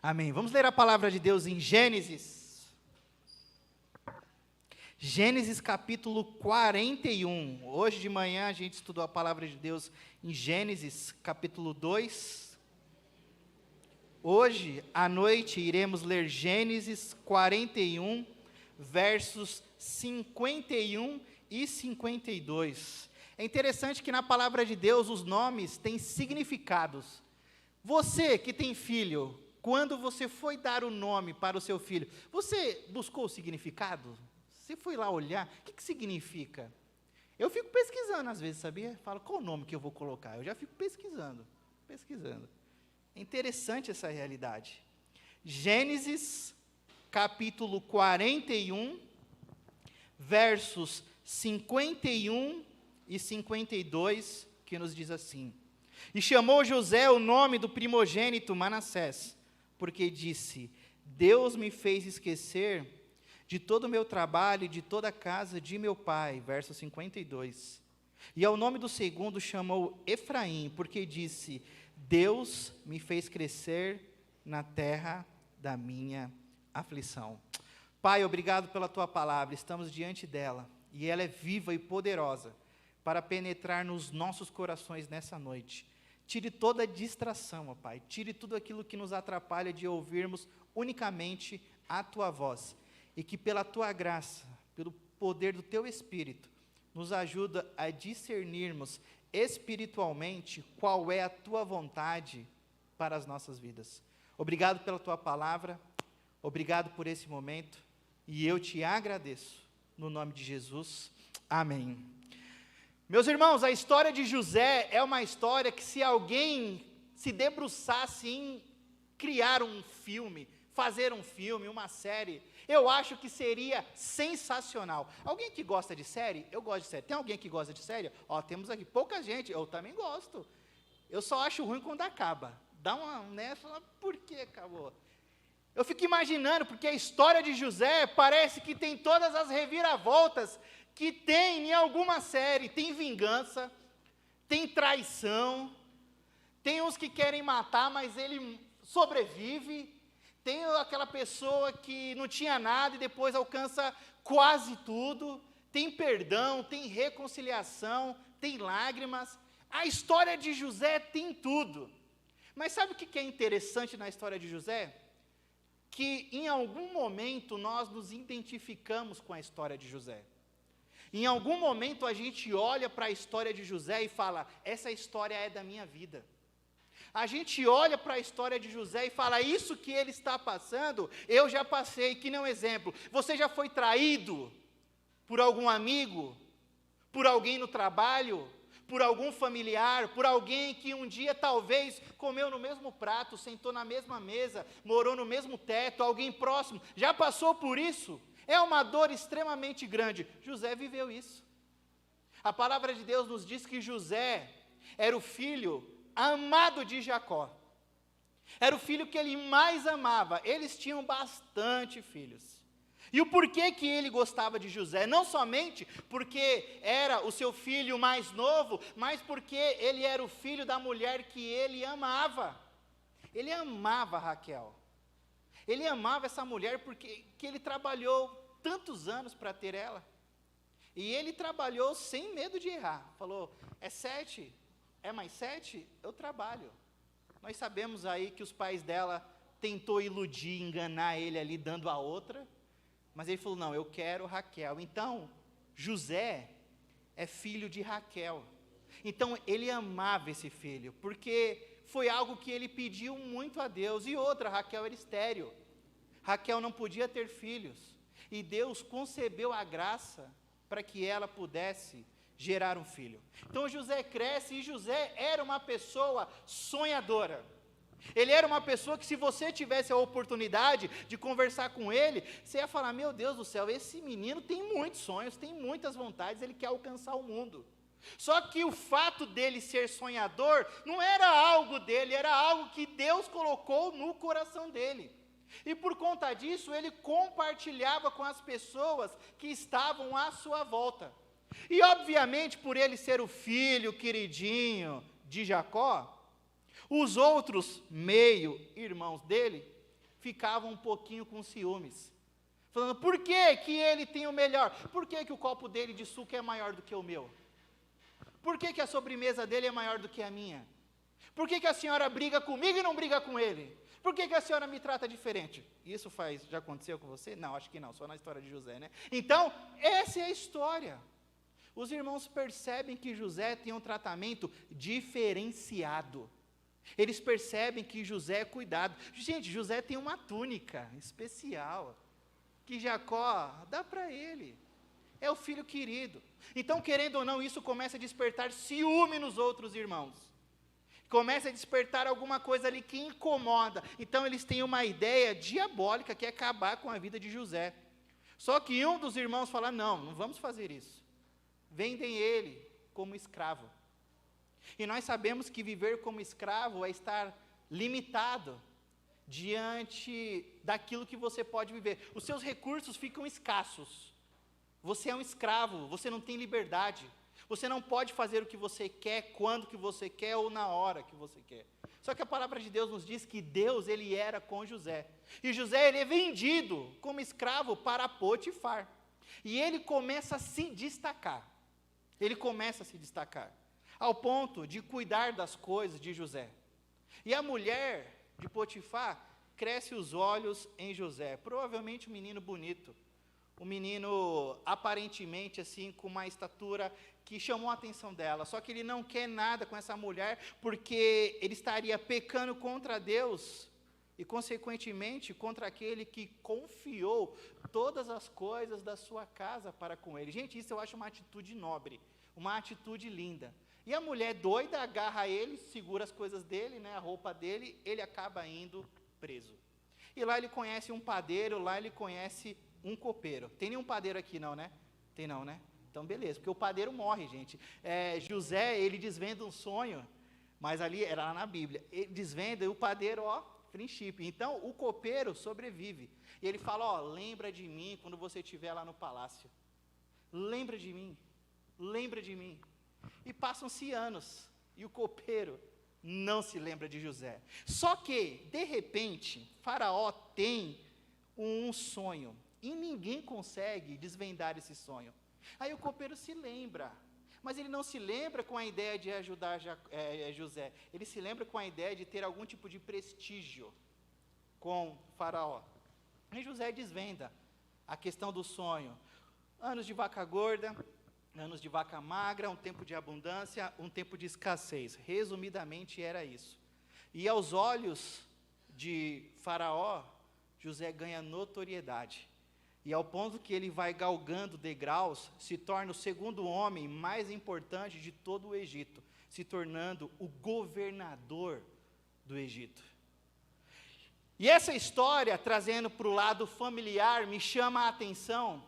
Amém. Vamos ler a palavra de Deus em Gênesis. Gênesis capítulo 41. Hoje de manhã a gente estudou a palavra de Deus em Gênesis capítulo 2. Hoje à noite iremos ler Gênesis 41, versos 51 e 52. É interessante que na palavra de Deus os nomes têm significados. Você que tem filho, quando você foi dar o nome para o seu filho, você buscou o significado? Você foi lá olhar, o que significa? Eu fico pesquisando às vezes, sabia? Falo, qual o nome que eu vou colocar? Eu já fico pesquisando. É interessante essa realidade. Gênesis, capítulo 41, versos 51 e 52, que nos diz assim: E chamou José o nome do primogênito Manassés, porque disse, Deus me fez esquecer de todo o meu trabalho e de toda a casa de meu pai. Verso 52. E ao nome do segundo chamou Efraim, porque disse, Deus me fez crescer na terra da minha aflição. Pai, obrigado pela tua palavra, estamos diante dela, e ela é viva e poderosa, para penetrar nos nossos corações nessa noite. Tire toda a distração, ó Pai, tire tudo aquilo que nos atrapalha de ouvirmos unicamente a Tua voz, e que pela Tua graça, pelo poder do Teu Espírito, nos ajuda a discernirmos espiritualmente qual é a Tua vontade para as nossas vidas. Obrigado pela Tua palavra, obrigado por esse momento, e eu Te agradeço, no nome de Jesus, amém. Meus irmãos, a história de José é uma história que, se alguém se debruçasse em criar um filme, fazer um filme, uma série, eu acho que seria sensacional. Alguém que gosta de série? Eu gosto de série. Tem alguém que gosta de série? Ó, temos aqui pouca gente, eu também gosto. Eu só acho ruim quando acaba. Dá uma, né, fala, por que acabou? Eu fico imaginando, porque a história de José parece que tem todas as reviravoltas que tem em alguma série. Tem vingança, tem traição, tem uns que querem matar, mas ele sobrevive, tem aquela pessoa que não tinha nada e depois alcança quase tudo, tem perdão, tem reconciliação, tem lágrimas. A história de José tem tudo. Mas sabe o que é interessante na história de José? Que em algum momento nós nos identificamos com a história de José. Em algum momento a gente olha para a história de José e fala, essa história é da minha vida. A gente olha para a história de José e fala, isso que ele está passando, eu já passei. Que nem um exemplo, você já foi traído por algum amigo, por alguém no trabalho, por algum familiar, por alguém que um dia talvez comeu no mesmo prato, sentou na mesma mesa, morou no mesmo teto, alguém próximo, já passou por isso? É uma dor extremamente grande. José viveu isso. A palavra de Deus nos diz que José era o filho amado de Jacó. Era o filho que ele mais amava. Eles tinham bastante filhos. E o porquê que ele gostava de José? Não somente porque era o seu filho mais novo, mas porque ele era o filho da mulher que ele amava. Ele amava Raquel. Ele amava essa mulher porque ele trabalhou tantos anos para ter ela. E ele trabalhou sem medo de errar. Falou, é 7, é mais 7? Eu trabalho. Nós sabemos aí que os pais dela tentou iludir, enganar ele ali, dando a outra. Mas ele falou, não, eu quero Raquel. Então, José é filho de Raquel. Então, ele amava esse filho, porque foi algo que ele pediu muito a Deus. E outra, Raquel era estéril. Raquel não podia ter filhos. E Deus concebeu a graça para que ela pudesse gerar um filho. Então José cresce e José era uma pessoa sonhadora. Ele era uma pessoa que, se você tivesse a oportunidade de conversar com ele, você ia falar, meu Deus do céu, esse menino tem muitos sonhos, tem muitas vontades, ele quer alcançar o mundo. Só que o fato dele ser sonhador não era algo dele, era algo que Deus colocou no coração dele. E por conta disso, ele compartilhava com as pessoas que estavam à sua volta. E obviamente, por ele ser o filho queridinho de Jacó, os outros meio-irmãos dele ficavam um pouquinho com ciúmes. Falando, por que que ele tem o melhor? Por que que o copo dele de suco é maior do que o meu? Por que que a sobremesa dele é maior do que a minha? Por que que a senhora briga comigo e não briga com ele? Por que que a senhora me trata diferente? Isso já aconteceu com você? Não, acho que não, só na história de José, né? Então, essa é a história. Os irmãos percebem que José tem um tratamento diferenciado. Eles percebem que José é cuidado. Gente, José tem uma túnica especial, que Jacó dá para ele. É o filho querido. Então, querendo ou não, isso começa a despertar ciúme nos outros irmãos. Começa a despertar alguma coisa ali que incomoda. Então, eles têm uma ideia diabólica que é acabar com a vida de José. Só que um dos irmãos fala, não vamos fazer isso. Vendem ele como escravo. E nós sabemos que viver como escravo é estar limitado diante daquilo que você pode viver. Os seus recursos ficam escassos. Você é um escravo, você não tem liberdade. Você não pode fazer o que você quer, quando que você quer ou na hora que você quer. Só que a palavra de Deus nos diz que Deus, ele era com José. E José, ele é vendido como escravo para Potifar. E ele começa a se destacar. Ele começa a se destacar. Ao ponto de cuidar das coisas de José. E a mulher de Potifar cresce os olhos em José. Provavelmente um menino bonito. Um menino aparentemente assim, com uma estatura que chamou a atenção dela. Só que ele não quer nada com essa mulher, porque ele estaria pecando contra Deus e, consequentemente, contra aquele que confiou todas as coisas da sua casa para com ele. Gente, isso eu acho uma atitude nobre, uma atitude linda. E a mulher doida agarra ele, segura as coisas dele, né, a roupa dele, ele acaba indo preso. E lá ele conhece um padeiro, lá ele conhece um copeiro. Tem nenhum padeiro aqui não, né? Tem não, né? Então beleza, porque o padeiro morre, gente. José, ele desvenda um sonho, mas ali era lá na Bíblia. Ele desvenda e o padeiro, friendship. Então o copeiro sobrevive. E ele fala, lembra de mim quando você estiver lá no palácio. Lembra de mim. Lembra de mim. E passam-se anos, e o copeiro não se lembra de José. Só que, de repente, Faraó tem um sonho, e ninguém consegue desvendar esse sonho. Aí o copeiro se lembra, mas ele não se lembra com a ideia de ajudar José, ele se lembra com a ideia de ter algum tipo de prestígio com Faraó. E José desvenda a questão do sonho. Anos de vaca gorda, anos de vaca magra, um tempo de abundância, um tempo de escassez. Resumidamente era isso. E aos olhos de Faraó, José ganha notoriedade. E ao ponto que ele vai galgando degraus, se torna o segundo homem mais importante de todo o Egito, se tornando o governador do Egito. E essa história, trazendo para o lado familiar, me chama a atenção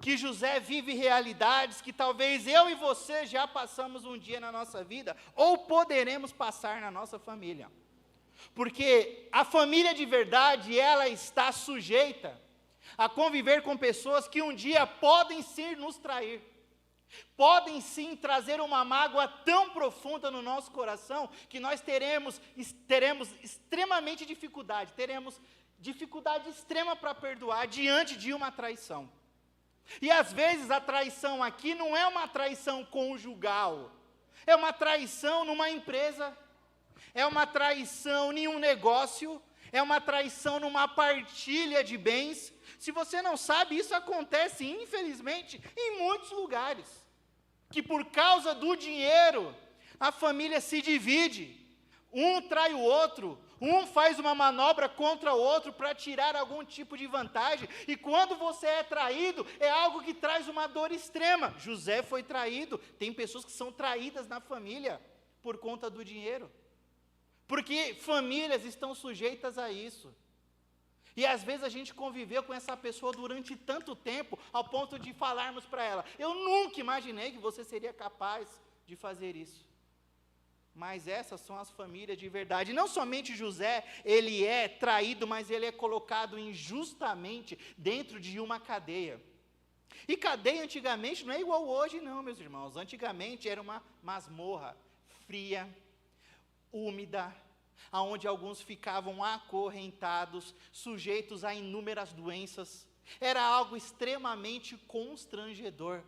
que José vive realidades que talvez eu e você já passamos um dia na nossa vida, ou poderemos passar na nossa família. Porque a família de verdade, ela está sujeita a conviver com pessoas que um dia podem sim nos trair, podem sim trazer uma mágoa tão profunda no nosso coração, que nós teremos extremamente dificuldade, teremos dificuldade extrema para perdoar diante de uma traição. E às vezes a traição aqui não é uma traição conjugal, é uma traição numa empresa, é uma traição em um negócio, é uma traição numa partilha de bens. Se você não sabe, isso acontece, infelizmente, em muitos lugares, que por causa do dinheiro, a família se divide, um trai o outro, um faz uma manobra contra o outro para tirar algum tipo de vantagem, e quando você é traído, é algo que traz uma dor extrema. José foi traído, tem pessoas que são traídas na família, por conta do dinheiro, porque famílias estão sujeitas a isso, e às vezes a gente conviveu com essa pessoa durante tanto tempo, ao ponto de falarmos para ela, eu nunca imaginei que você seria capaz de fazer isso. Mas essas são as famílias de verdade. Não somente José, ele é traído, mas ele é colocado injustamente dentro de uma cadeia. E cadeia antigamente não é igual hoje não, meus irmãos. Antigamente era uma masmorra fria, úmida. aonde alguns ficavam acorrentados, sujeitos a inúmeras doenças. Era algo extremamente constrangedor.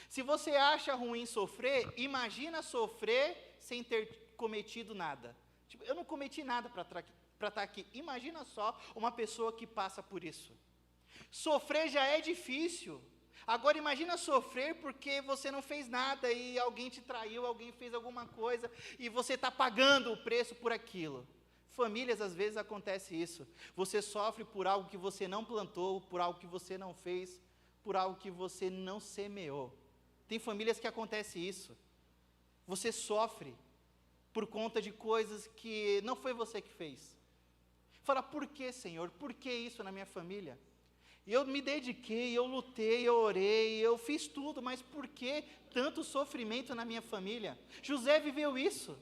Se você acha ruim sofrer, imagina sofrer sem ter cometido nada. Tipo, eu não cometi nada para estar aqui. Imagina só uma pessoa que passa por isso. Sofrer já é difícil. Agora imagina sofrer porque você não fez nada e alguém te traiu, alguém fez alguma coisa e você está pagando o preço por aquilo. Famílias, às vezes acontece isso. Você sofre por algo que você não plantou, por algo que você não fez, por algo que você não semeou. Tem famílias que acontece isso. Você sofre por conta de coisas que não foi você que fez. Fala, por que, Senhor? Por que isso na minha família? Eu me dediquei, eu lutei, eu orei, eu fiz tudo, mas por que tanto sofrimento na minha família? José viveu isso.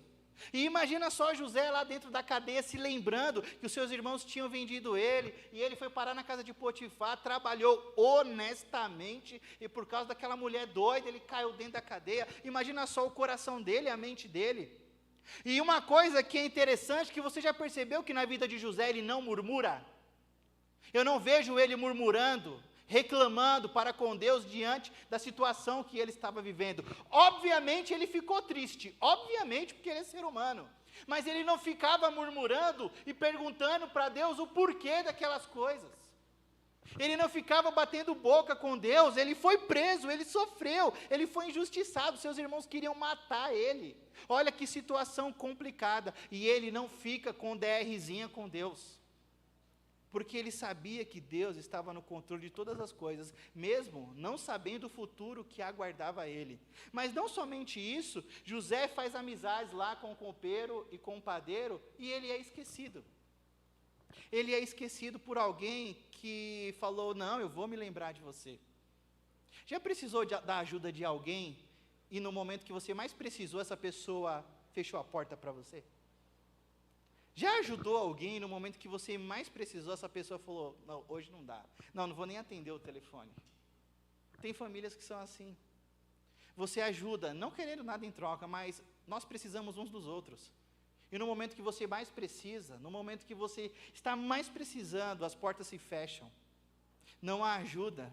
E imagina só José lá dentro da cadeia se lembrando que os seus irmãos tinham vendido ele, e ele foi parar na casa de Potifar, trabalhou honestamente, e por causa daquela mulher doida, ele caiu dentro da cadeia. Imagina só o coração dele, a mente dele. E uma coisa que é interessante, que você já percebeu que na vida de José ele não murmura? Eu não vejo ele murmurando, reclamando para com Deus diante da situação que ele estava vivendo. Obviamente ele ficou triste, obviamente porque ele é ser humano. Mas ele não ficava murmurando e perguntando para Deus o porquê daquelas coisas. Ele não ficava batendo boca com Deus, ele foi preso, ele sofreu, ele foi injustiçado, seus irmãos queriam matar ele. Olha que situação complicada. E ele não fica com DRzinha com Deus. Porque ele sabia que Deus estava no controle de todas as coisas, mesmo não sabendo o futuro que aguardava ele. Mas não somente isso, José faz amizades lá com o copeiro e com o padeiro, e ele é esquecido. Ele é esquecido por alguém que falou, não, eu vou me lembrar de você. Já precisou da ajuda de alguém, e no momento que você mais precisou, essa pessoa fechou a porta para você? Já ajudou alguém no momento que você mais precisou, essa pessoa falou, não, hoje não dá. Não vou nem atender o telefone. Tem famílias que são assim. Você ajuda, não querendo nada em troca, mas nós precisamos uns dos outros. E no momento que você mais precisa, no momento que você está mais precisando, as portas se fecham. Não há ajuda,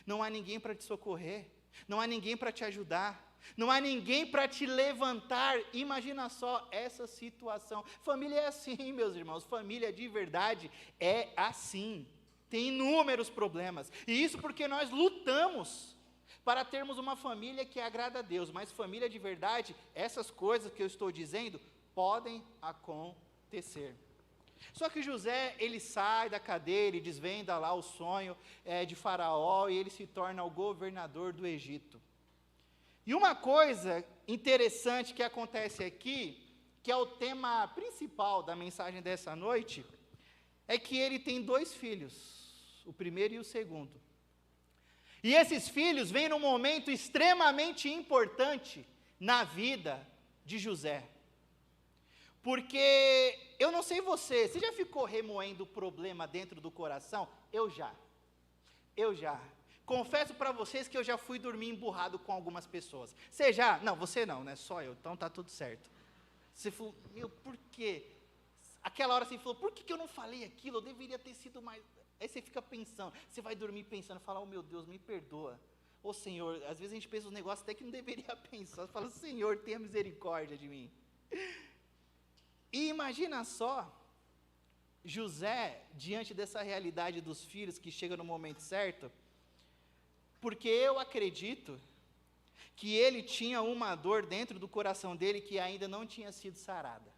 não há ninguém para te socorrer, não há ninguém para te ajudar. Não há ninguém para te levantar. Imagina só essa situação. Família é assim, meus irmãos. Família de verdade é assim. Tem inúmeros problemas. E isso porque nós lutamos para termos uma família que agrada a Deus. Mas família de verdade, essas coisas que eu estou dizendo, podem acontecer. Só que José, ele sai da cadeia, ele desvenda lá o sonho de Faraó e ele se torna o governador do Egito. E uma coisa interessante que acontece aqui, que é o tema principal da mensagem dessa noite, é que ele tem 2 filhos, o primeiro e o segundo. E esses filhos vêm num momento extremamente importante na vida de José. Porque, eu não sei você já ficou remoendo o problema dentro do coração? Eu já. Confesso para vocês que eu já fui dormir emburrado com algumas pessoas. Você já? Não, você não, né? Só eu, então tá tudo certo. Você falou, por quê? Aquela hora você falou, por que eu não falei aquilo? Eu deveria ter sido mais... Aí você fica pensando, você vai dormir pensando, fala, oh meu Deus, me perdoa. Ô Senhor, às vezes a gente pensa uns negócios até que não deveria pensar. Você fala, Senhor, tenha misericórdia de mim. E imagina só, José, diante dessa realidade dos filhos que chega no momento certo, porque eu acredito que ele tinha uma dor dentro do coração dele que ainda não tinha sido sarada.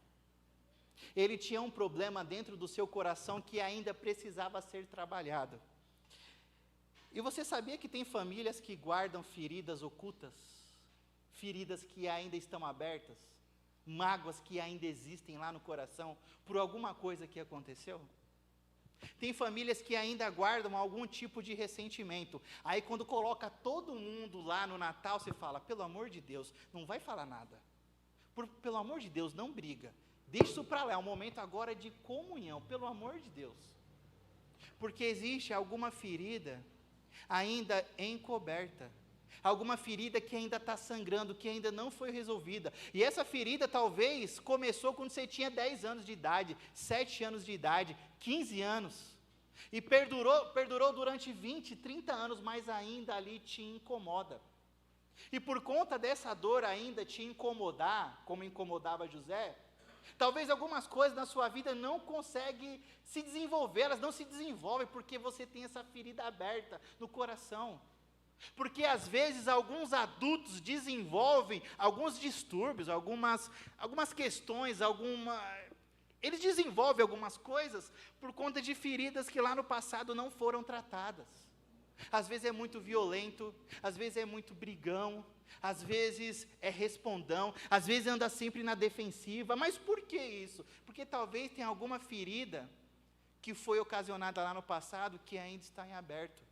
Ele tinha um problema dentro do seu coração que ainda precisava ser trabalhado. E você sabia que tem famílias que guardam feridas ocultas? Feridas que ainda estão abertas? Mágoas que ainda existem lá no coração por alguma coisa que aconteceu? Tem famílias que ainda guardam algum tipo de ressentimento. Aí quando coloca todo mundo lá no Natal, você fala, pelo amor de Deus, não vai falar nada. Pelo amor de Deus, não briga. Deixa isso para lá, é um momento agora de comunhão, pelo amor de Deus. Porque existe alguma ferida ainda encoberta. alguma ferida que ainda está sangrando, que ainda não foi resolvida. E essa ferida talvez começou quando você tinha 10 anos de idade, 7 anos de idade, 15 anos. E perdurou durante 20, 30 anos, mas ainda ali te incomoda. E por conta dessa dor ainda te incomodar, como incomodava José, talvez algumas coisas na sua vida não conseguem se desenvolver, elas não se desenvolvem porque você tem essa ferida aberta no coração. Porque às vezes alguns adultos desenvolvem alguns distúrbios, algumas questões, eles desenvolvem algumas coisas por conta de feridas que lá no passado não foram tratadas. Às vezes é muito violento, às vezes é muito brigão, às vezes é respondão, às vezes anda sempre na defensiva. Mas por que isso? Porque talvez tenha alguma ferida que foi ocasionada lá no passado que ainda está em aberto.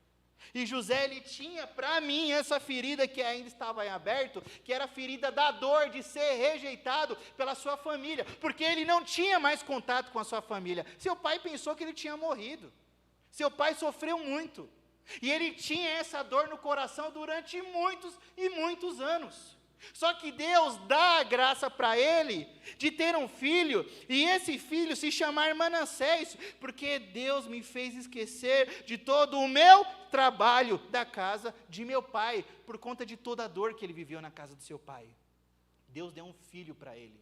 E José, ele tinha para mim essa ferida que ainda estava em aberto, que era a ferida da dor de ser rejeitado pela sua família, porque ele não tinha mais contato com a sua família. Seu pai pensou que ele tinha morrido, seu pai sofreu muito, e ele tinha essa dor no coração durante muitos e muitos anos. Só que Deus dá a graça para ele de ter um filho, e esse filho se chamar Manassés, porque Deus me fez esquecer de todo o meu trabalho da casa de meu pai, por conta de toda a dor que ele viveu na casa do seu pai. Deus deu um filho para ele,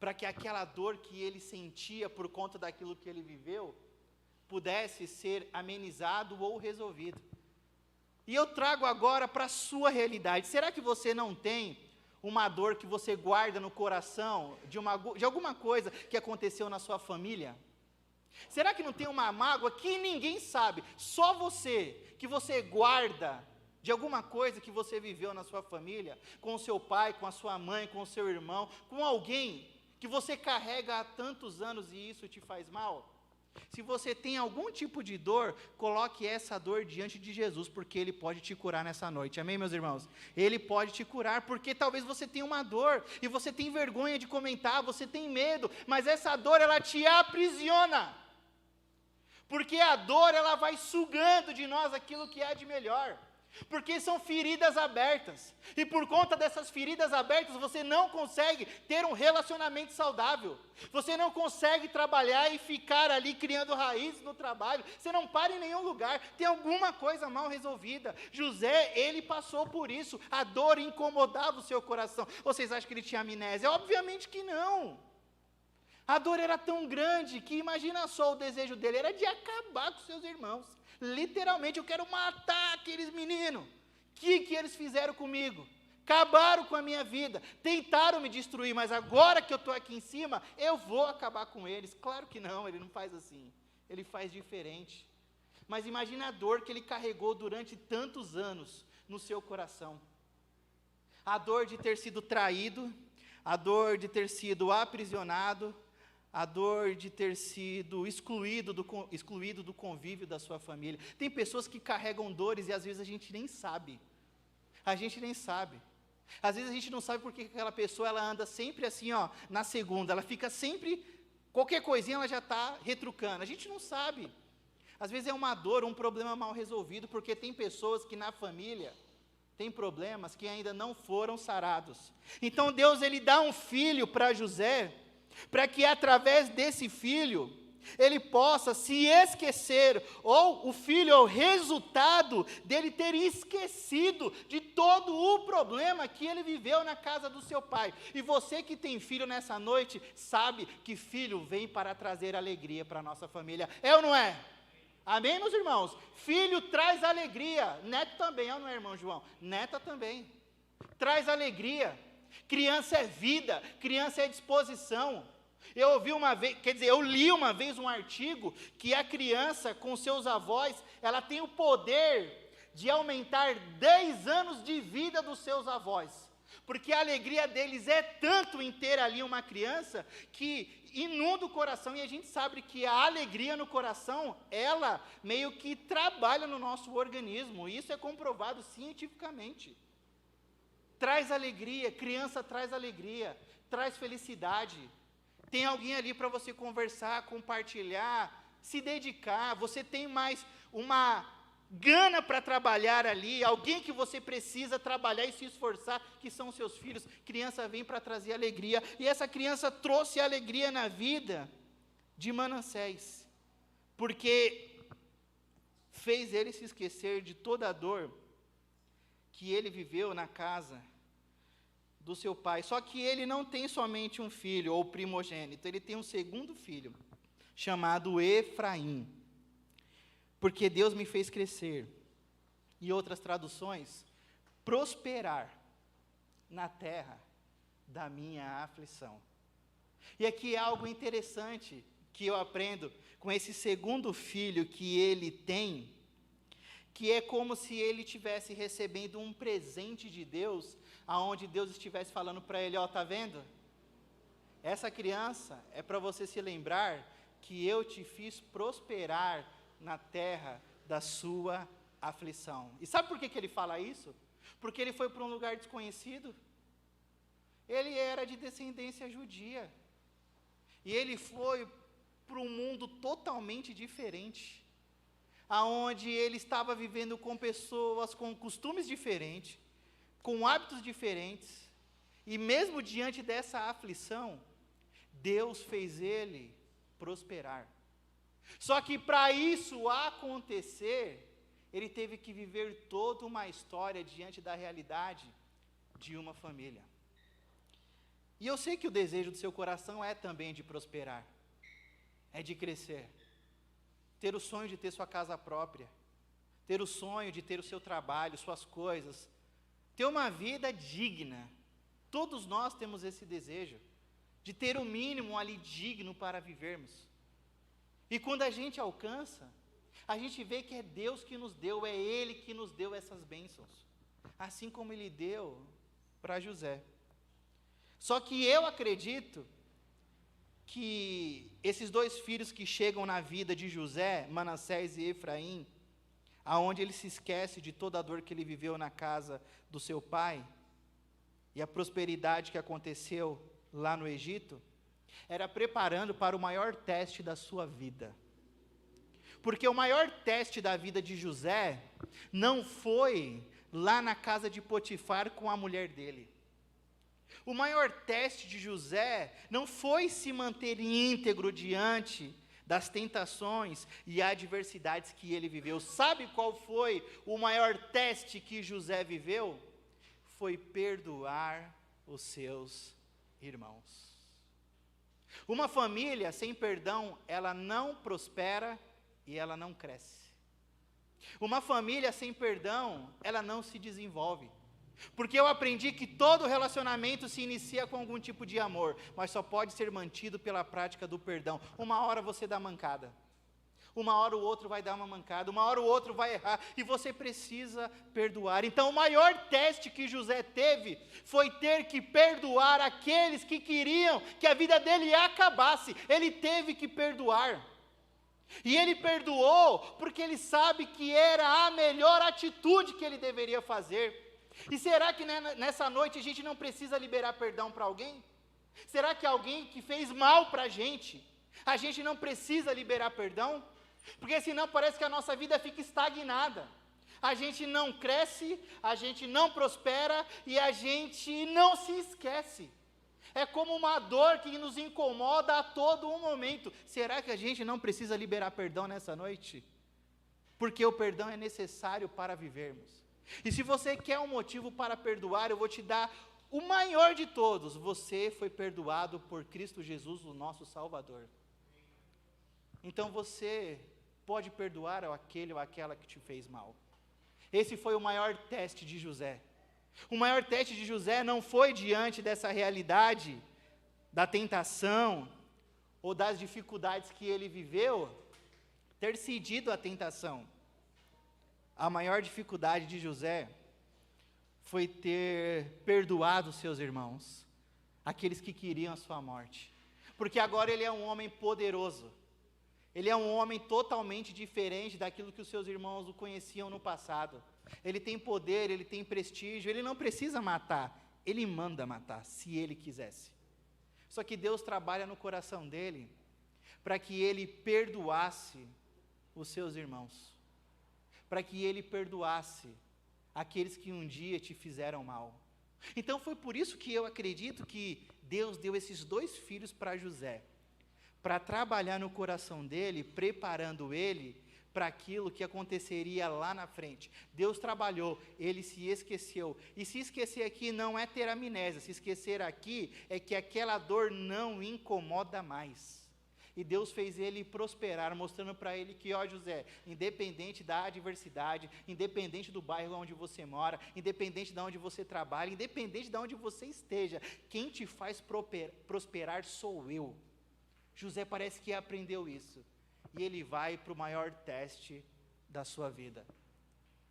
para que aquela dor que ele sentia por conta daquilo que ele viveu, pudesse ser amenizado ou resolvido. E eu trago agora para a sua realidade. Será que você não tem uma dor que você guarda no coração de alguma coisa que aconteceu na sua família? Será que não tem uma mágoa que ninguém sabe, só você, que você guarda de alguma coisa que você viveu na sua família, com o seu pai, com a sua mãe, com o seu irmão, com alguém que você carrega há tantos anos e isso te faz mal? Se você tem algum tipo de dor, coloque essa dor diante de Jesus, porque Ele pode te curar nessa noite, amém, meus irmãos? Ele pode te curar, porque talvez você tenha uma dor, e você tem vergonha de comentar, você tem medo, mas essa dor, ela te aprisiona, porque a dor, ela vai sugando de nós aquilo que há de melhor, porque são feridas abertas, e por conta dessas feridas abertas, você não consegue ter um relacionamento saudável, você não consegue trabalhar e ficar ali criando raízes no trabalho, você não para em nenhum lugar, tem alguma coisa mal resolvida. José, ele passou por isso, a dor incomodava o seu coração. Vocês acham que ele tinha amnésia? Obviamente que não. A dor era tão grande que imagina só, o desejo dele era de acabar com seus irmãos. Literalmente, eu quero matar aqueles meninos. O que eles fizeram comigo? Acabaram com a minha vida, tentaram me destruir, mas agora que eu estou aqui em cima, eu vou acabar com eles. Claro que não, ele não faz assim, ele faz diferente. Mas imagina a dor que ele carregou durante tantos anos no seu coração. A dor de ter sido traído, a dor de ter sido aprisionado, a dor de ter sido excluído do convívio da sua família. Tem pessoas que carregam dores e às vezes a gente nem sabe. A gente nem sabe. Às vezes a gente não sabe porque aquela pessoa, ela anda sempre assim, ó, na segunda. Ela fica sempre, qualquer coisinha ela já está retrucando. A gente não sabe. Às vezes é uma dor, um problema mal resolvido, porque tem pessoas que na família tem problemas que ainda não foram sarados. Então Deus, ele dá um filho para José, para que através desse filho, ele possa se esquecer, ou o filho é o resultado dele ter esquecido de todo o problema que ele viveu na casa do seu pai. E você que tem filho nessa noite, sabe que filho vem para trazer alegria para a nossa família, é ou não é? Amém, meus irmãos? Filho traz alegria, neto também, é ou não é, irmão João? Neta também, traz alegria. Criança é vida, criança é disposição. Eu li uma vez um artigo que a criança com seus avós, ela tem o poder de aumentar 10 anos de vida dos seus avós, porque a alegria deles é tanto em ter ali uma criança, que inunda o coração, e a gente sabe que a alegria no coração, ela meio que trabalha no nosso organismo, isso é comprovado cientificamente. Traz alegria, criança traz alegria, traz felicidade. Tem alguém ali para você conversar, compartilhar, se dedicar. Você tem mais gana para trabalhar ali, alguém que você precisa trabalhar e se esforçar, que são seus filhos. Criança vem para trazer alegria, e essa criança trouxe alegria na vida de Manassés, porque fez ele se esquecer de toda a dor que ele viveu na casa do seu pai. Só que ele não tem somente um filho, ou primogênito, ele tem um segundo filho, chamado Efraim. Porque Deus me fez crescer, e outras traduções, prosperar na terra da minha aflição. E aqui é algo interessante que eu aprendo com esse segundo filho que ele tem, que é como se ele estivesse recebendo um presente de Deus, aonde Deus estivesse falando para ele, ó, tá vendo? Essa criança é para você se lembrar que eu te fiz prosperar na terra da sua aflição. E sabe por que ele fala isso? Porque ele foi para um lugar desconhecido. Ele era de descendência judia. E ele foi para um mundo totalmente diferente, aonde ele estava vivendo com pessoas com costumes diferentes, com hábitos diferentes, e mesmo diante dessa aflição, Deus fez ele prosperar. Só que para isso acontecer, ele teve que viver toda uma história diante da realidade de uma família. E eu sei que o desejo do seu coração é também de prosperar, é de crescer, ter o sonho de ter sua casa própria, ter o sonho de ter o seu trabalho, suas coisas, ter uma vida digna. Todos nós temos esse desejo, de ter o mínimo ali digno para vivermos. E quando a gente alcança, a gente vê que é Deus que nos deu, é Ele que nos deu essas bênçãos, assim como Ele deu para José. Só que eu acredito que esses dois filhos que chegam na vida de José, Manassés e Efraim, aonde ele se esquece de toda a dor que ele viveu na casa do seu pai, e a prosperidade que aconteceu lá no Egito, era preparando para o maior teste da sua vida. Porque o maior teste da vida de José não foi lá na casa de Potifar com a mulher dele. O maior teste de José não foi se manter íntegro diante das tentações e adversidades que ele viveu. Sabe qual foi o maior teste que José viveu? Foi perdoar os seus irmãos. Uma família sem perdão, ela não prospera e ela não cresce. Uma família sem perdão, ela não se desenvolve. Porque eu aprendi que todo relacionamento se inicia com algum tipo de amor, mas só pode ser mantido pela prática do perdão. Uma hora você dá mancada, uma hora o outro vai dar uma mancada, uma hora o outro vai errar, e você precisa perdoar. Então o maior teste que José teve, foi ter que perdoar aqueles que queriam que a vida dele acabasse. Ele teve que perdoar, e ele perdoou, porque ele sabe que era a melhor atitude que ele deveria fazer. E será que nessa noite a gente não precisa liberar perdão para alguém? Será que alguém que fez mal para a gente não precisa liberar perdão? Porque senão parece que a nossa vida fica estagnada. A gente não cresce, a gente não prospera e a gente não se esquece. É como uma dor que nos incomoda a todo um momento. Será que a gente não precisa liberar perdão nessa noite? Porque o perdão é necessário para vivermos. E se você quer um motivo para perdoar, eu vou te dar o maior de todos. Você foi perdoado por Cristo Jesus, o nosso Salvador. Então você pode perdoar aquele ou aquela que te fez mal. Esse foi o maior teste de José. O maior teste de José não foi diante dessa realidade, da tentação, ou das dificuldades que ele viveu, ter cedido à tentação. A maior dificuldade de José foi ter perdoado seus irmãos, aqueles que queriam a sua morte. Porque agora ele é um homem poderoso. Ele é um homem totalmente diferente daquilo que os seus irmãos o conheciam no passado. Ele tem poder, ele tem prestígio, ele não precisa matar, ele manda matar, se ele quisesse. Só que Deus trabalha no coração dele, para que ele perdoasse os seus irmãos. para que ele perdoasse aqueles que um dia te fizeram mal. Então foi por isso que eu acredito que Deus deu esses 2 filhos para José, para trabalhar no coração dele, preparando ele para aquilo que aconteceria lá na frente. Deus trabalhou, ele se esqueceu. E se esquecer aqui não é ter amnésia, se esquecer aqui é que aquela dor não incomoda mais. E Deus fez ele prosperar, mostrando para ele que, ó José, independente da adversidade, independente do bairro onde você mora, independente de onde você trabalha, independente de onde você esteja, quem te faz prosperar sou eu. José parece que aprendeu isso. E ele vai para o maior teste da sua vida,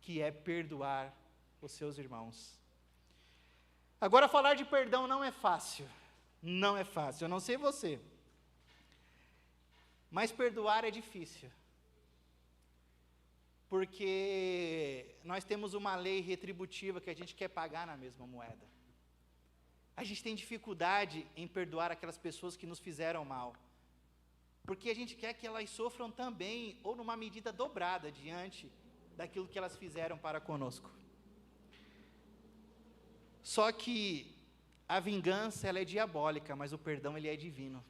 que é perdoar os seus irmãos. Agora, falar de perdão não é fácil. Não é fácil, eu não sei você. Mas perdoar é difícil. Porque nós temos uma lei retributiva que a gente quer pagar na mesma moeda. A gente tem dificuldade em perdoar aquelas pessoas que nos fizeram mal. Porque a gente quer que elas sofram também, ou numa medida dobrada, diante daquilo que elas fizeram para conosco. Só que a vingança, ela é diabólica, mas o perdão, ele é divino.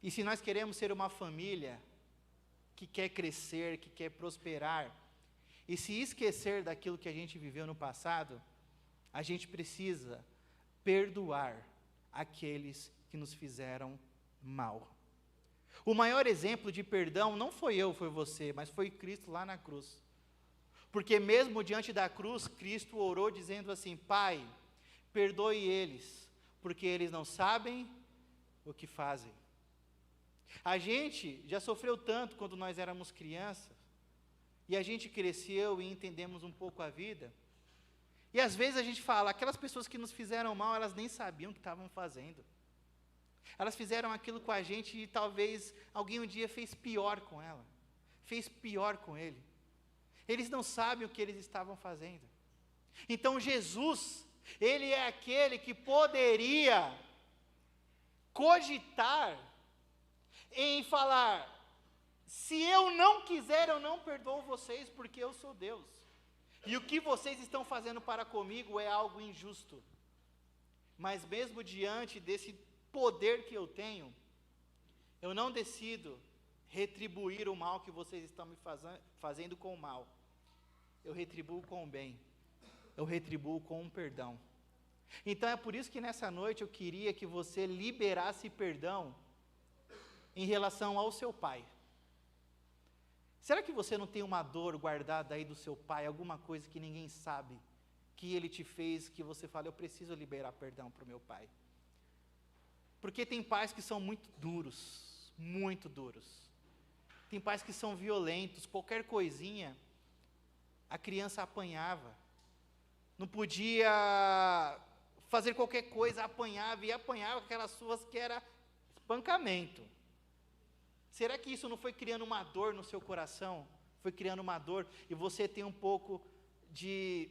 E se nós queremos ser uma família que quer crescer, que quer prosperar, e se esquecer daquilo que a gente viveu no passado, a gente precisa perdoar aqueles que nos fizeram mal. O maior exemplo de perdão não foi eu, foi você, mas foi Cristo lá na cruz. Porque mesmo diante da cruz, Cristo orou dizendo assim: Pai, perdoe eles, porque eles não sabem o que fazem. A gente já sofreu tanto quando nós éramos crianças, e a gente cresceu e entendemos um pouco a vida, e às vezes a gente fala, aquelas pessoas que nos fizeram mal, elas nem sabiam o que estavam fazendo. Elas fizeram aquilo com a gente e talvez alguém um dia fez pior com ela, fez pior com ele. Eles não sabem o que eles estavam fazendo. Então Jesus, ele é aquele que poderia cogitar em falar: se eu não quiser, eu não perdoo vocês, porque eu sou Deus. E o que vocês estão fazendo para comigo é algo injusto. Mas mesmo diante desse poder que eu tenho, eu não decido retribuir o mal que vocês estão me fazendo com o mal. Eu retribuo com o bem. Eu retribuo com um perdão. Então é por isso que nessa noite eu queria que você liberasse perdão em relação ao seu pai. Será que você não tem uma dor guardada aí do seu pai, alguma coisa que ninguém sabe, que ele te fez, que você fala: eu preciso liberar perdão para o meu pai? Porque tem pais que são muito duros, muito duros. Tem pais que são violentos, qualquer coisinha, a criança apanhava. Não podia fazer qualquer coisa, apanhava, e apanhava aquelas suas que era espancamento. Será que isso não foi criando uma dor no seu coração? Foi criando uma dor, e você tem um pouco de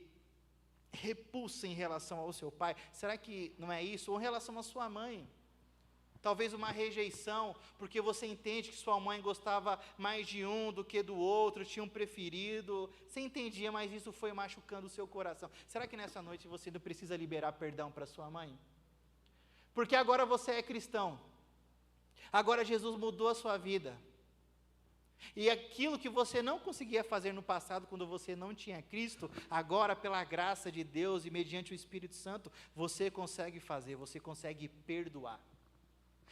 repulsa em relação ao seu pai? Será que não é isso? Ou em relação à sua mãe? Talvez uma rejeição, porque você entende que sua mãe gostava mais de um do que do outro, tinha um preferido, você entendia, mas isso foi machucando o seu coração. Será que nessa noite você não precisa liberar perdão para sua mãe? Porque agora você é cristão, agora Jesus mudou a sua vida, e aquilo que você não conseguia fazer no passado, quando você não tinha Cristo, agora pela graça de Deus e mediante o Espírito Santo, você consegue fazer, você consegue perdoar.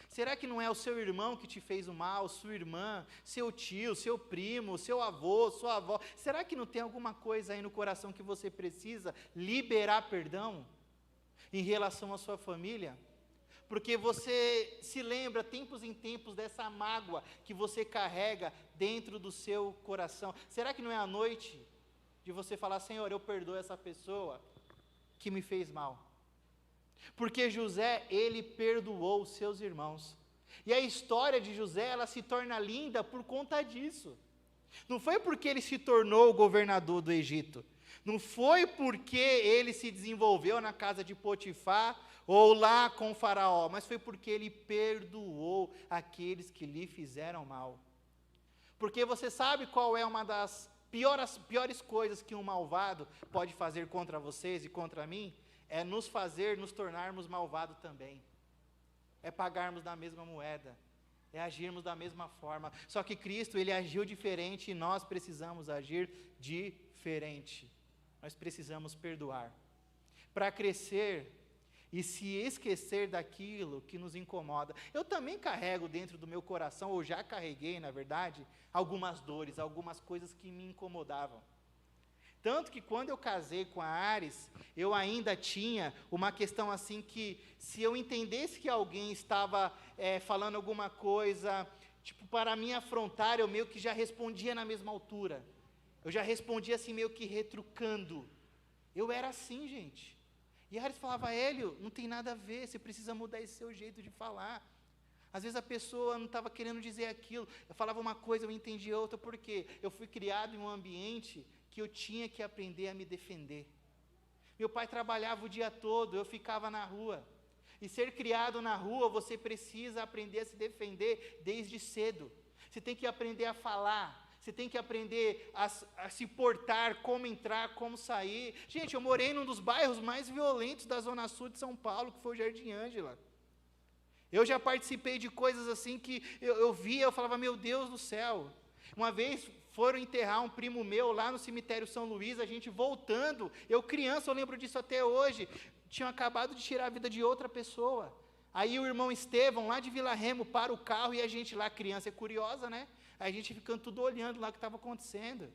Será que não é o seu irmão que te fez o mal, sua irmã, seu tio, seu primo, seu avô, sua avó? Será que não tem alguma coisa aí no coração que você precisa liberar perdão em relação à sua família? Porque você se lembra, tempos em tempos, dessa mágoa que você carrega dentro do seu coração. Será que não é a noite de você falar: Senhor, eu perdoo essa pessoa que me fez mal? Porque José, ele perdoou os seus irmãos. E a história de José, ela se torna linda por conta disso. Não foi porque ele se tornou o governador do Egito. Não foi porque ele se desenvolveu na casa de Potifar ou lá com o faraó, mas foi porque ele perdoou aqueles que lhe fizeram mal. Porque você sabe qual é uma das piores coisas que um malvado pode fazer contra vocês e contra mim, é nos tornarmos malvados também. É pagarmos da mesma moeda, é agirmos da mesma forma. Só que Cristo, Ele agiu diferente e nós precisamos agir diferente. Nós precisamos perdoar. Para crescer e se esquecer daquilo que nos incomoda. Eu também carrego dentro do meu coração, ou já carreguei, na verdade, algumas dores, algumas coisas que me incomodavam. Tanto que quando eu casei com a Ares, eu ainda tinha uma questão assim que, se eu entendesse que alguém estava falando alguma coisa, tipo, para me afrontar, eu meio que já respondia na mesma altura. Eu já respondia assim, meio que retrucando. Eu era assim, gente. E a Ares falava, Hélio, não tem nada a ver, você precisa mudar esse seu jeito de falar. Às vezes a pessoa não estava querendo dizer aquilo, eu falava uma coisa, eu entendia outra, porque eu fui criado em um ambiente que eu tinha que aprender a me defender. Meu pai trabalhava o dia todo, eu ficava na rua. E ser criado na rua, você precisa aprender a se defender desde cedo. Você tem que aprender a falar. Você tem que aprender a se portar, como entrar, como sair. Gente, eu morei num dos bairros mais violentos da Zona Sul de São Paulo, que foi o Jardim Ângela. Eu já participei de coisas assim que eu via, eu falava, meu Deus do céu. Uma vez foram enterrar um primo meu lá no cemitério São Luís, a gente voltando, eu criança, eu lembro disso até hoje, tinham acabado de tirar a vida de outra pessoa. Aí o irmão Estevão, lá de Vila Remo, para o carro e a gente lá, criança é curiosa, né? Aí a gente ficando tudo olhando lá o que estava acontecendo.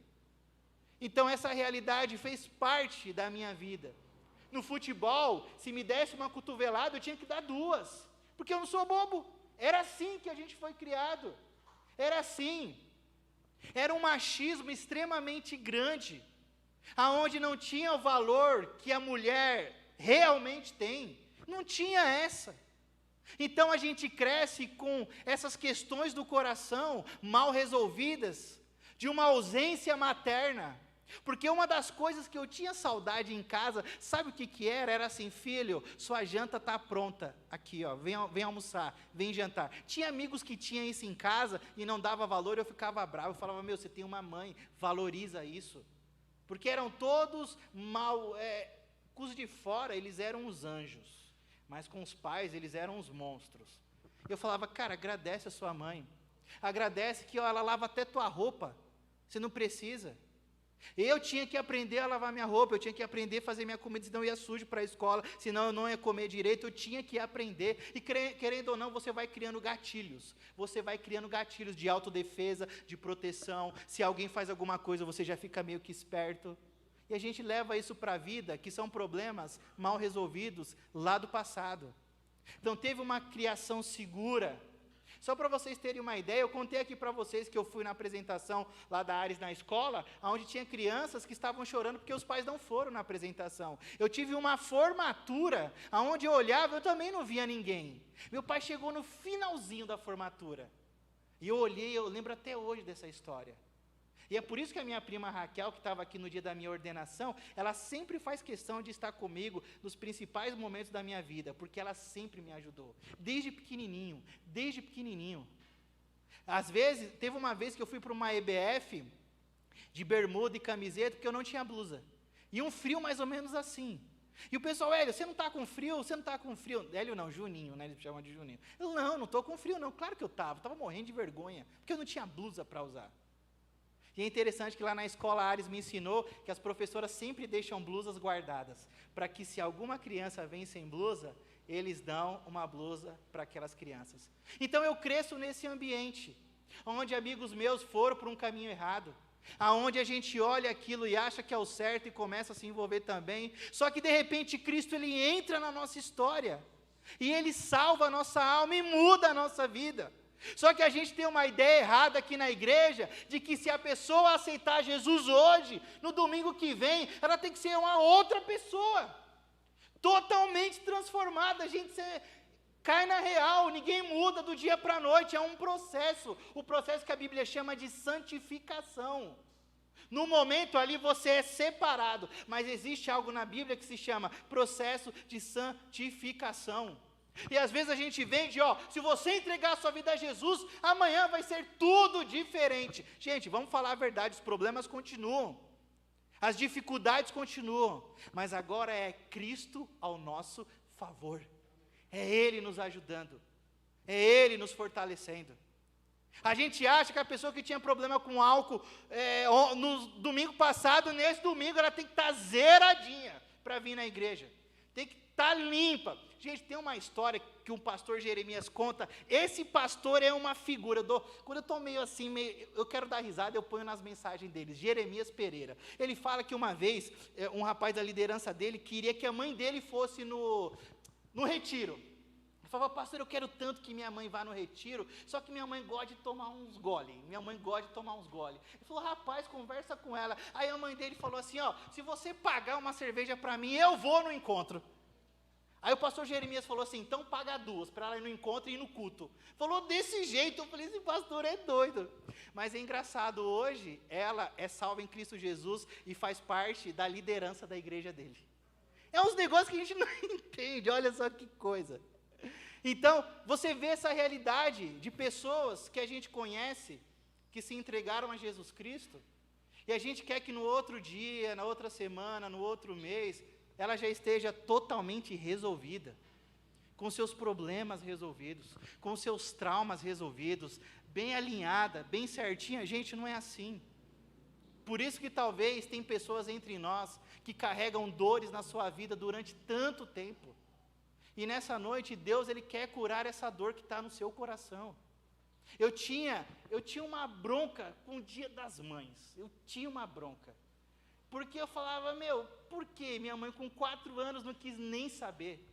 Então essa realidade fez parte da minha vida. No futebol, se me desse uma cotovelada, eu tinha que dar duas, porque eu não sou bobo. Era assim que a gente foi criado. Era assim. Era um machismo extremamente grande, aonde não tinha o valor que a mulher realmente tem. Não tinha essa. Então a gente cresce com essas questões do coração mal resolvidas, de uma ausência materna. Porque uma das coisas que eu tinha saudade em casa, sabe o que era? Era assim, filho, sua janta está pronta, aqui ó, vem almoçar, vem jantar. Tinha amigos que tinham isso em casa e não dava valor, eu ficava bravo, eu falava, meu, você tem uma mãe, valoriza isso. Porque eram todos mal, com os de fora eles eram os anjos, mas com os pais eles eram os monstros. Eu falava, cara, agradece a sua mãe, agradece que ó, ela lava até tua roupa, você não precisa. Eu tinha que aprender a lavar minha roupa, eu tinha que aprender a fazer minha comida, senão eu ia sujo para a escola, senão eu não ia comer direito, eu tinha que aprender, e querendo ou não, você vai criando gatilhos de autodefesa, de proteção, se alguém faz alguma coisa, você já fica meio que esperto, e a gente leva isso para a vida, que são problemas mal resolvidos lá do passado. Então teve uma criação segura. Só para vocês terem uma ideia, eu contei aqui para vocês que eu fui na apresentação lá da Ares na escola, onde tinha crianças que estavam chorando porque os pais não foram na apresentação. Eu tive uma formatura, onde eu olhava, eu também não via ninguém. Meu pai chegou no finalzinho da formatura. E eu olhei, eu lembro até hoje dessa história. E é por isso que a minha prima Raquel, que estava aqui no dia da minha ordenação, ela sempre faz questão de estar comigo nos principais momentos da minha vida, porque ela sempre me ajudou, desde pequenininho. Às vezes, teve uma vez que eu fui para uma EBF, de bermuda e camiseta, porque eu não tinha blusa. E um frio mais ou menos assim. E o pessoal, Hélio, você não está com frio? Você não está com frio? Hélio não, Juninho, né? Eles me chamam de Juninho. Eu, não estou com frio não. Claro que eu estava morrendo de vergonha, porque eu não tinha blusa para usar. E é interessante que lá na escola a Ares me ensinou que as professoras sempre deixam blusas guardadas, para que se alguma criança vem sem blusa, eles dão uma blusa para aquelas crianças. Então eu cresço nesse ambiente, onde amigos meus foram por um caminho errado, aonde a gente olha aquilo e acha que é o certo e começa a se envolver também, só que de repente Cristo ele entra na nossa história, e Ele salva a nossa alma e muda a nossa vida. Só que a gente tem uma ideia errada aqui na igreja, de que se a pessoa aceitar Jesus hoje, no domingo que vem, ela tem que ser uma outra pessoa, totalmente transformada. A gente cai na real, ninguém muda do dia para a noite, é um processo, o processo que a Bíblia chama de santificação. No momento ali você é separado, mas existe algo na Bíblia que se chama processo de santificação. E às vezes a gente vende, se você entregar a sua vida a Jesus, amanhã vai ser tudo diferente. Gente, vamos falar a verdade, os problemas continuam, as dificuldades continuam, mas agora é Cristo ao nosso favor, é Ele nos ajudando, é Ele nos fortalecendo. A gente acha que a pessoa que tinha problema com álcool, no domingo passado, nesse domingo, ela tem que estar zeradinha para vir na igreja, tem que estar limpa. Gente, tem uma história que um pastor Jeremias conta. Esse pastor é uma figura. Quando eu estou meio assim, eu quero dar risada, eu ponho nas mensagens deles. Jeremias Pereira. Ele fala que uma vez, um rapaz da liderança dele queria que a mãe dele fosse no retiro. Ele falava, pastor, eu quero tanto que minha mãe vá no retiro, só que minha mãe gosta de tomar uns gole. Ele falou, rapaz, conversa com ela. Aí a mãe dele falou assim, se você pagar uma cerveja para mim, eu vou no encontro. Aí o pastor Jeremias falou assim, então paga 2, para ela ir no encontro e ir no culto. Falou desse jeito, eu falei, esse pastor é doido. Mas é engraçado, hoje ela é salva em Cristo Jesus e faz parte da liderança da igreja dele. É uns negócios que a gente não entende, olha só que coisa. Então, você vê essa realidade de pessoas que a gente conhece, que se entregaram a Jesus Cristo, e a gente quer que no outro dia, na outra semana, no outro mês, ela já esteja totalmente resolvida, com seus problemas resolvidos, com seus traumas resolvidos, bem alinhada, bem certinha. Gente, não é assim. Por isso que talvez tem pessoas entre nós que carregam dores na sua vida durante tanto tempo. E nessa noite, Deus, Ele quer curar essa dor que está no seu coração. Eu tinha uma bronca com o Dia das Mães. Eu tinha uma bronca. Porque eu falava, por que minha mãe com 4 anos não quis nem saber?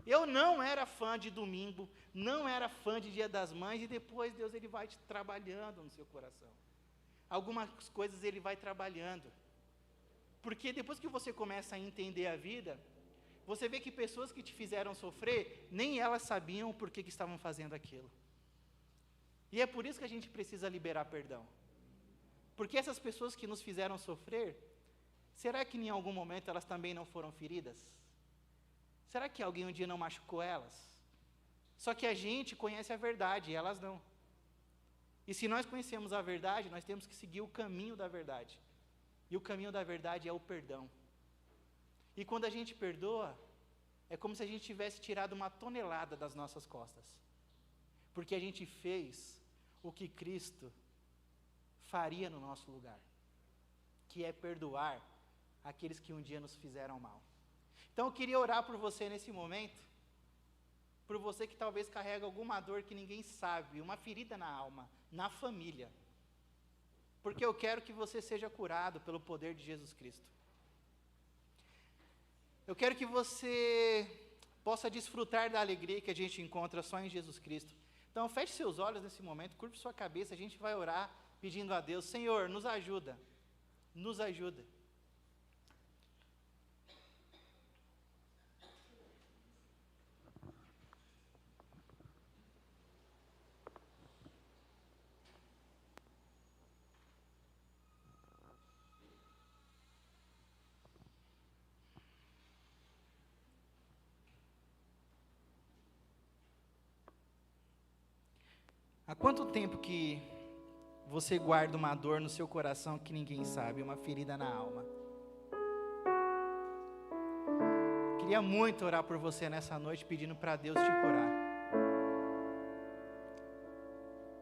Eu não era fã de domingo, não era fã de Dia das Mães, e depois Deus, Ele vai te trabalhando no seu coração. Algumas coisas Ele vai trabalhando. Porque depois que você começa a entender a vida, você vê que pessoas que te fizeram sofrer, nem elas sabiam por que estavam fazendo aquilo. E é por isso que a gente precisa liberar perdão. Porque essas pessoas que nos fizeram sofrer, será que em algum momento elas também não foram feridas? Será que alguém um dia não machucou elas? Só que a gente conhece a verdade e elas não. E se nós conhecemos a verdade, nós temos que seguir o caminho da verdade. E o caminho da verdade é o perdão. E quando a gente perdoa, é como se a gente tivesse tirado uma tonelada das nossas costas. Porque a gente fez o que Cristo faria no nosso lugar, que é perdoar aqueles que um dia nos fizeram mal. Então eu queria orar por você nesse momento, por você que talvez carrega alguma dor que ninguém sabe, uma ferida na alma, na família. Porque eu quero que você seja curado pelo poder de Jesus Cristo. Eu quero que você possa desfrutar da alegria que a gente encontra só em Jesus Cristo. Então feche seus olhos nesse momento, curve sua cabeça, a gente vai orar pedindo a Deus, Senhor, nos ajuda, nos ajuda. Há quanto tempo que você guarda uma dor no seu coração que ninguém sabe, uma ferida na alma? Queria muito orar por você nessa noite, pedindo para Deus te curar.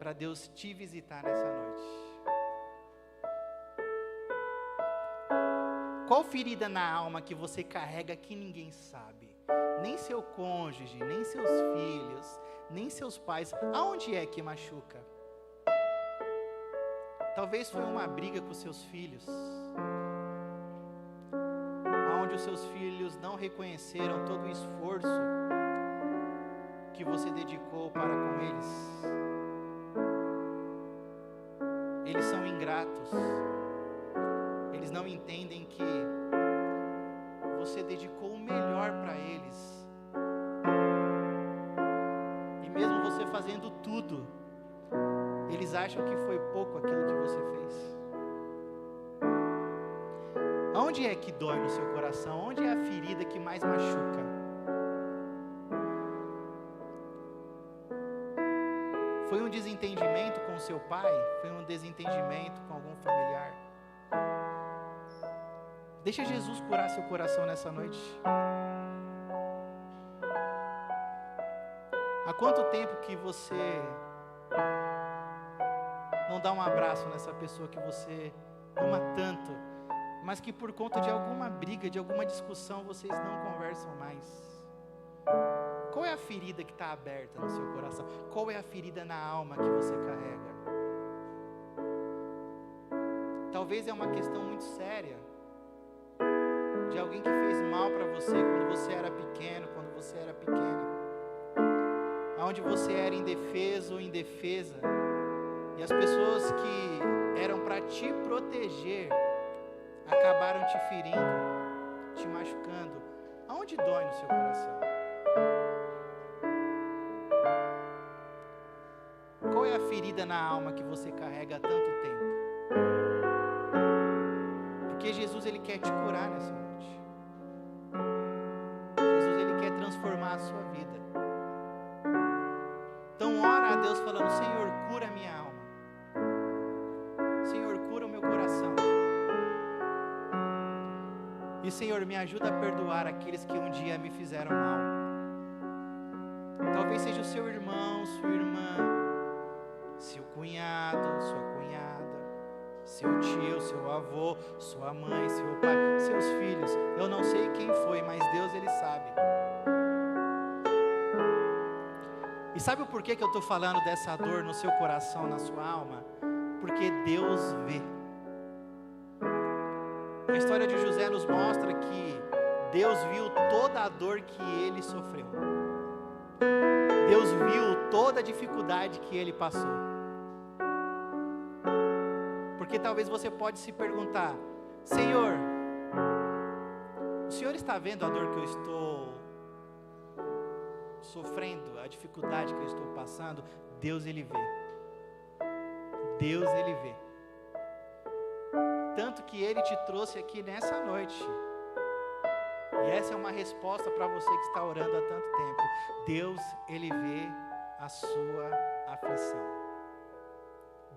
Para Deus te visitar nessa noite. Qual ferida na alma que você carrega que ninguém sabe? Nem seu cônjuge, nem seus filhos, nem seus pais. Aonde é que machuca? Talvez foi uma briga com seus filhos, aonde os seus filhos não reconheceram todo o esforço que você dedicou para com eles. Eles são ingratos. Eles não entendem que você dedicou o melhor para eles. Fazendo tudo, eles acham que foi pouco aquilo que você fez. Aonde é que dói no seu coração? Onde é a ferida que mais machuca? desentendimento com o seu pai? Foi um desentendimento com algum familiar? Deixa Jesus curar seu coração nessa noite. Há quanto tempo que você não dá um abraço nessa pessoa que você ama tanto, mas que por conta de alguma briga, de alguma discussão, vocês não conversam mais? Qual é a ferida que está aberta no seu coração? Qual é a ferida na alma que você carrega? Talvez é uma questão muito séria, de alguém que fez mal para você quando você era pequeno, quando você era pequena, onde você era indefeso ou indefesa, e as pessoas que eram para te proteger acabaram te ferindo, te machucando. Aonde dói no seu coração? Qual é a ferida na alma que você carrega há tanto tempo? Porque Jesus, Ele quer te curar nessa noite. Jesus, Ele quer transformar a sua vida. Então ora a Deus falando: Senhor, cura a minha alma. Senhor, cura o meu coração. E Senhor, me ajuda a perdoar aqueles que um dia me fizeram mal. Talvez seja o seu irmão, sua irmã, seu cunhado, sua cunhada, seu tio, seu avô, sua mãe, seu pai, seus filhos. Eu não sei quem foi, mas Deus, Ele sabe. E sabe o porquê que eu estou falando dessa dor no seu coração, na sua alma? Porque Deus vê. A história de José nos mostra que Deus viu toda a dor que ele sofreu. Deus viu toda a dificuldade que ele passou. Porque talvez você pode se perguntar: Senhor, o Senhor está vendo a dor que eu estou sofrendo, a dificuldade que eu estou passando? Deus, Ele vê. Deus, Ele vê. Tanto que Ele te trouxe aqui nessa noite. E essa é uma resposta para você que está orando há tanto tempo. Deus, Ele vê a sua aflição.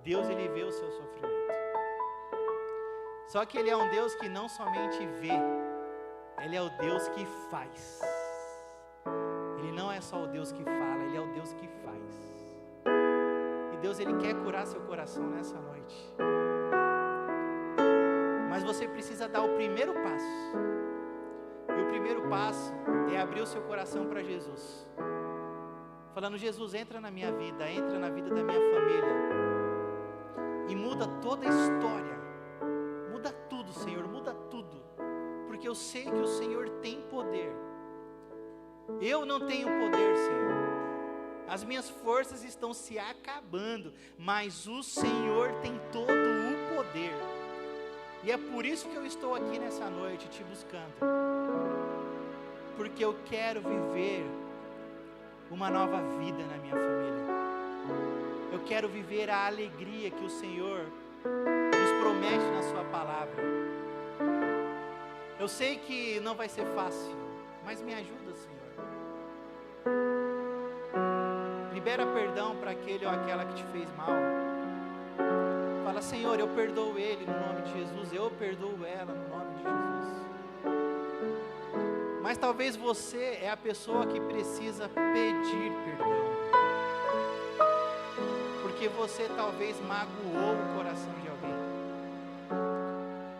Deus, Ele vê o seu sofrimento. Só que Ele é um Deus que não somente vê, Ele é o Deus que faz. Ele não é só o Deus que fala, Ele é o Deus que faz. E Deus, Ele quer curar seu coração nessa noite. Mas você precisa dar o primeiro passo. E o primeiro passo é abrir o seu coração para Jesus. Falando: Jesus, entra na minha vida, entra na vida da minha família. E muda toda a história. Muda tudo, Senhor, muda tudo. Porque eu sei que o Senhor tem poder. Eu não tenho poder, Senhor. As minhas forças estão se acabando, mas o Senhor tem todo o poder. E é por isso que eu estou aqui nessa noite te buscando. Porque eu quero viver uma nova vida na minha família. Eu quero viver a alegria que o Senhor nos promete na sua palavra. Eu sei que não vai ser fácil, mas me ajuda, Senhor. Libera perdão para aquele ou aquela que te fez mal. Fala: Senhor, eu perdoo ele no nome de Jesus, eu perdoo ela no nome de Jesus. Mas talvez você é a pessoa que precisa pedir perdão. Porque você talvez magoou o coração de alguém.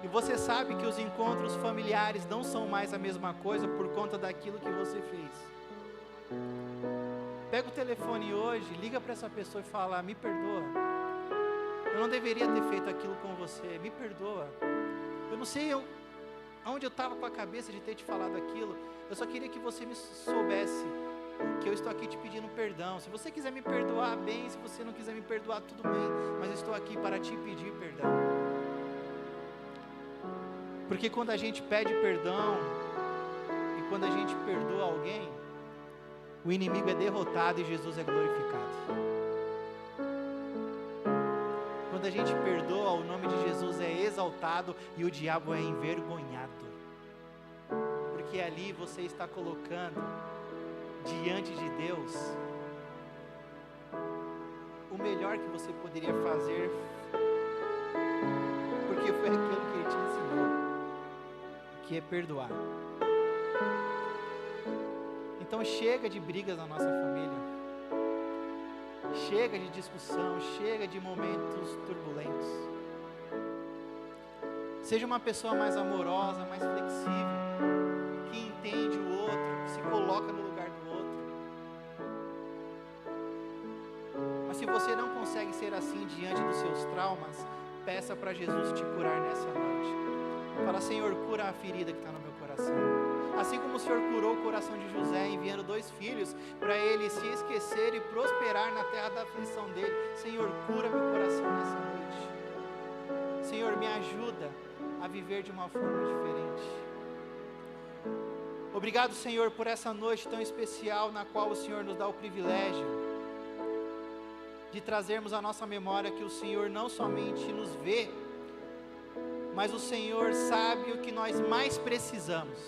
E você sabe que os encontros familiares não são mais a mesma coisa por conta daquilo que você fez. Pega o telefone hoje, liga para essa pessoa e fala: me perdoa. Eu não deveria ter feito aquilo com você, me perdoa. Eu não sei aonde eu estava com a cabeça de ter te falado aquilo. Eu só queria que você me soubesse que eu estou aqui te pedindo perdão. Se você quiser me perdoar, bem. Se você não quiser me perdoar, tudo bem. Mas eu estou aqui para te pedir perdão. Porque quando a gente pede perdão e quando a gente perdoa alguém, o inimigo é derrotado e Jesus é glorificado. Quando a gente perdoa, o nome de Jesus é exaltado e o diabo é envergonhado. Porque ali você está colocando diante de Deus o melhor que você poderia fazer, porque foi aquilo que Ele te ensinou, que é perdoar. Então chega de brigas na nossa família, chega de discussão, chega de momentos turbulentos. Seja uma pessoa mais amorosa, mais flexível, que entende o outro, que se coloca no lugar do outro. Mas se você não consegue ser assim diante dos seus traumas, peça para Jesus te curar nessa noite. Fala: Senhor, cura a ferida que está no meu coração. Assim como o Senhor curou o coração de José, enviando 2 filhos para ele se esquecer e prosperar na terra da aflição dele. Senhor, cura meu coração nessa noite. Senhor, me ajuda a viver de uma forma diferente. Obrigado, Senhor, por essa noite tão especial, na qual o Senhor nos dá o privilégio de trazermos à nossa memória que o Senhor não somente nos vê, mas o Senhor sabe o que nós mais precisamos.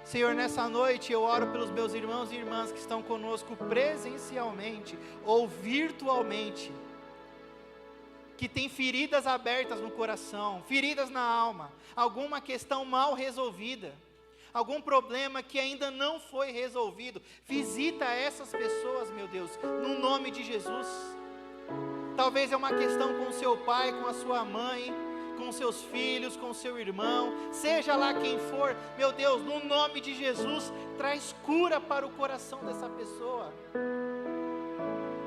Senhor, nessa noite eu oro pelos meus irmãos e irmãs que estão conosco presencialmente ou virtualmente, que tem feridas abertas no coração, feridas na alma, alguma questão mal resolvida, algum problema que ainda não foi resolvido. Visita essas pessoas, meu Deus, no nome de Jesus. Talvez é uma questão com o seu pai, com a sua mãe, com seus filhos, com seu irmão, seja lá quem for, meu Deus, no nome de Jesus, traz cura para o coração dessa pessoa.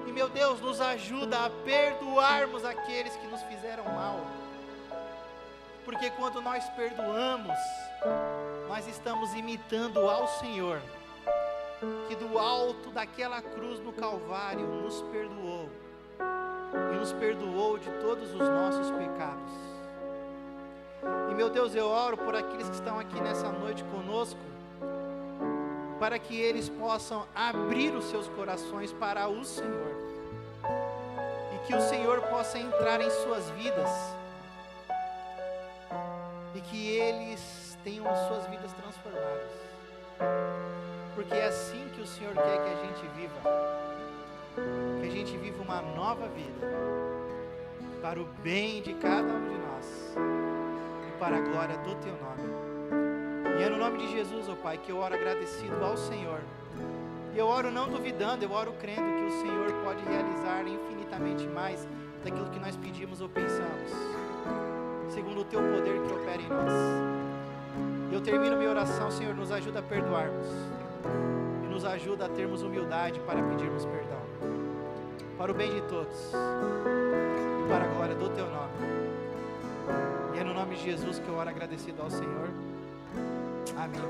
E, meu Deus, nos ajuda a perdoarmos aqueles que nos fizeram mal. Porque quando nós perdoamos, nós estamos imitando ao Senhor, que do alto daquela cruz no Calvário nos perdoou, e nos perdoou de todos os nossos pecados. E, meu Deus, eu oro por aqueles que estão aqui nessa noite conosco, para que eles possam abrir os seus corações para o Senhor, e que o Senhor possa entrar em suas vidas, e que eles tenham as suas vidas transformadas, porque é assim que o Senhor quer que a gente viva, que a gente viva uma nova vida, para o bem de cada um de nós, e para a glória do Teu nome. E é no nome de Jesus, ó Pai, que eu oro agradecido ao Senhor. E eu oro não duvidando, eu oro crendo que o Senhor pode realizar infinitamente mais daquilo que nós pedimos ou pensamos, segundo o Teu poder que opera em nós. Eu termino minha oração, Senhor, nos ajuda a perdoarmos, e nos ajuda a termos humildade para pedirmos perdão, para o bem de todos, e para a glória do Teu nome. E é no nome de Jesus que eu oro agradecido ao Senhor. Amém.